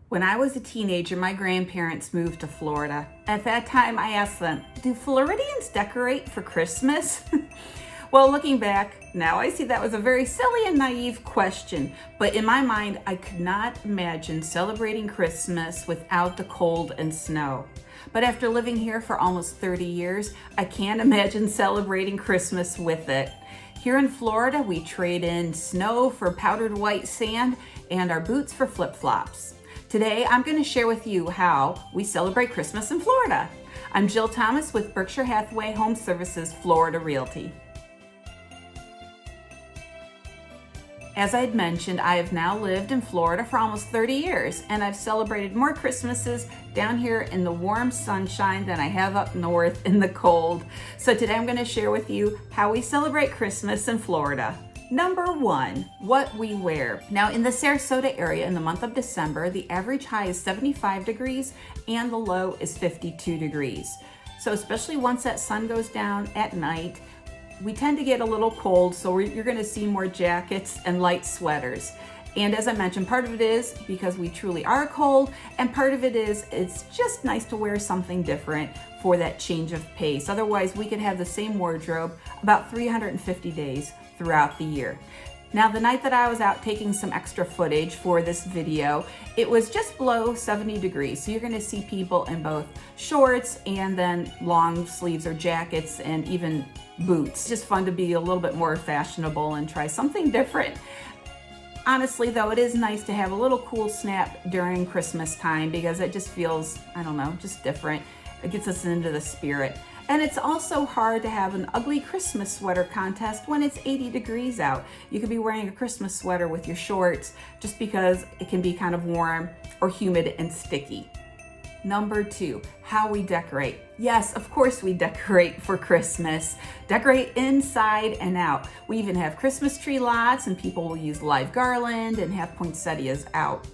When I was a teenager, my grandparents moved to Florida. At that time, I asked them, do Floridians decorate for Christmas? Well, looking back, now I see that was a very silly and naive question, but in my mind, I could not imagine celebrating Christmas without the cold and snow. But after living here for almost 30 years, I can't imagine celebrating Christmas with it. Here in Florida, we trade in snow for powdered white sand and our boots for flip-flops. Today, I'm going to share with you how we celebrate Christmas in Florida. I'm Jill Thomas with Berkshire Hathaway HomeServices Florida Realty. As I'd mentioned, I have now lived in Florida for almost 30 years, and I've celebrated more Christmases down here in the warm sunshine than I have up north in the cold. So today I'm going to share with you how we celebrate Christmas in Florida. Number one, what we wear. Now in the Sarasota area in the month of December, the average high is 75 degrees and the low is 52 degrees. So especially once that sun goes down at night, we tend to get a little cold, so you're going to see more jackets and light sweaters. And as I mentioned, part of it is because we truly are cold, and part of it is it's just nice to wear something different for that change of pace. Otherwise, we could have the same wardrobe about 350 days throughout the year. Now, the night that I was out taking some extra footage for this video, it was just below 70 degrees. So you're going to see people in both shorts and then long sleeves or jackets and even boots. It's just fun to be a little bit more fashionable and try something different. Honestly, though, it is nice to have a little cool snap during Christmas time because it just feels, I don't know, just different. It gets us into the spirit. And it's also hard to have an ugly Christmas sweater contest when it's 80 degrees out. You could be wearing a Christmas sweater with your shorts just because it can be kind of warm or humid and sticky. Number two, how we decorate. Yes, of course we decorate for Christmas. Decorate inside and out. We even have Christmas tree lots and people will use live garland and have poinsettias out.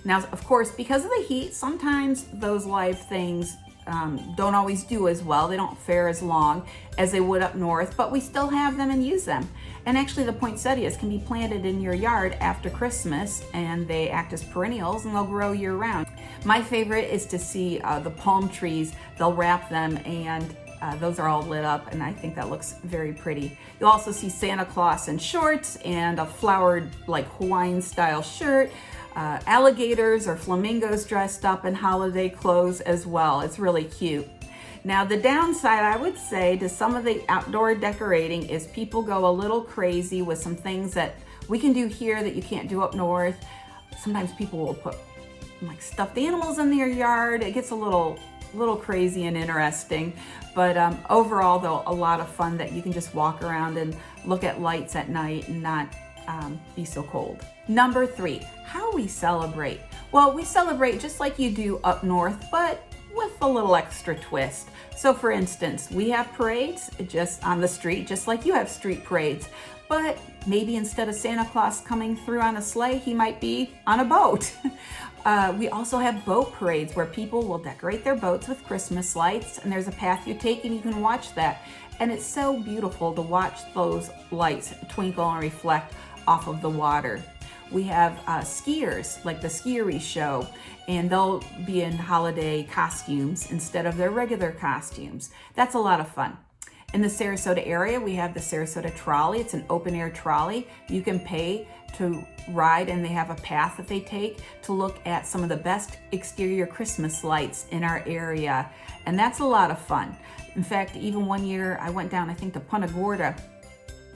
Now, of course, because of the heat, sometimes those live things don't always do as well. They don't fare as long as they would up north, but we still have them and use them. And actually the poinsettias can be planted in your yard after Christmas and they act as perennials and they'll grow year round. My favorite is to see the palm trees. They'll wrap them and those are all lit up and I think that looks very pretty. You'll also see Santa Claus in shorts and a flowered like Hawaiian style shirt. Alligators or flamingos dressed up in holiday clothes as well. It's really cute. Now the downside, I would say, to some of the outdoor decorating is people go a little crazy with some things that we can do here that you can't do up north. Sometimes people will put like stuffed animals in their yard. It gets a little crazy and interesting, but overall though, a lot of fun that you can just walk around and look at lights at night and not be so cold. Number three, how we celebrate. Well, we celebrate just like you do up north, but with a little extra twist. So for instance, we have parades just on the street, just like you have street parades, but maybe instead of Santa Claus coming through on a sleigh, he might be on a boat. We also have boat parades where people will decorate their boats with Christmas lights, and there's a path you take and you can watch that. And it's so beautiful to watch those lights twinkle and reflect off of the water. We have skiers, like the Skiery show, and they'll be in holiday costumes instead of their regular costumes. That's a lot of fun. In the Sarasota area, we have the Sarasota Trolley. It's an open air trolley. You can pay to ride and they have a path that they take to look at some of the best exterior Christmas lights in our area. And that's a lot of fun. In fact, even one year I went down, I think to Punta Gorda,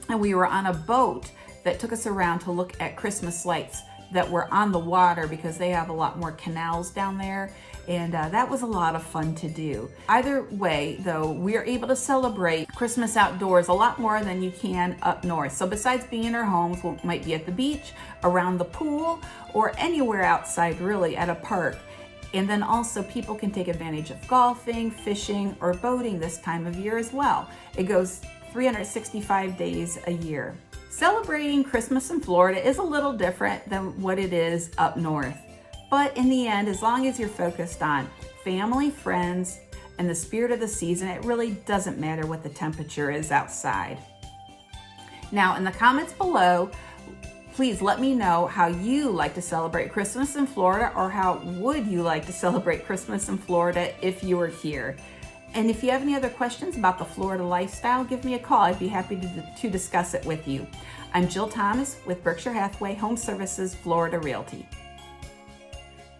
and we were on a boat that took us around to look at Christmas lights that were on the water because they have a lot more canals down there. And that was a lot of fun to do. Either way, though, we are able to celebrate Christmas outdoors a lot more than you can up north. So besides being in our homes, we might be at the beach, around the pool, or anywhere outside really at a park. And then also people can take advantage of golfing, fishing, or boating this time of year as well. It goes 365 days a year. Celebrating Christmas in Florida is a little different than what it is up north. But in the end, as long as you're focused on family, friends, and the spirit of the season, it really doesn't matter what the temperature is outside. Now, in the comments below, Please let me know how you like to celebrate Christmas in Florida, or how would you like to celebrate Christmas in Florida if you were here. And if you have any other questions about the Florida lifestyle, give me a call. I'd be happy to discuss it with you. I'm Jill Thomas with Berkshire Hathaway HomeServices Florida Realty.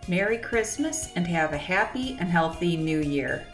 Merry Christmas and have a happy and healthy New Year.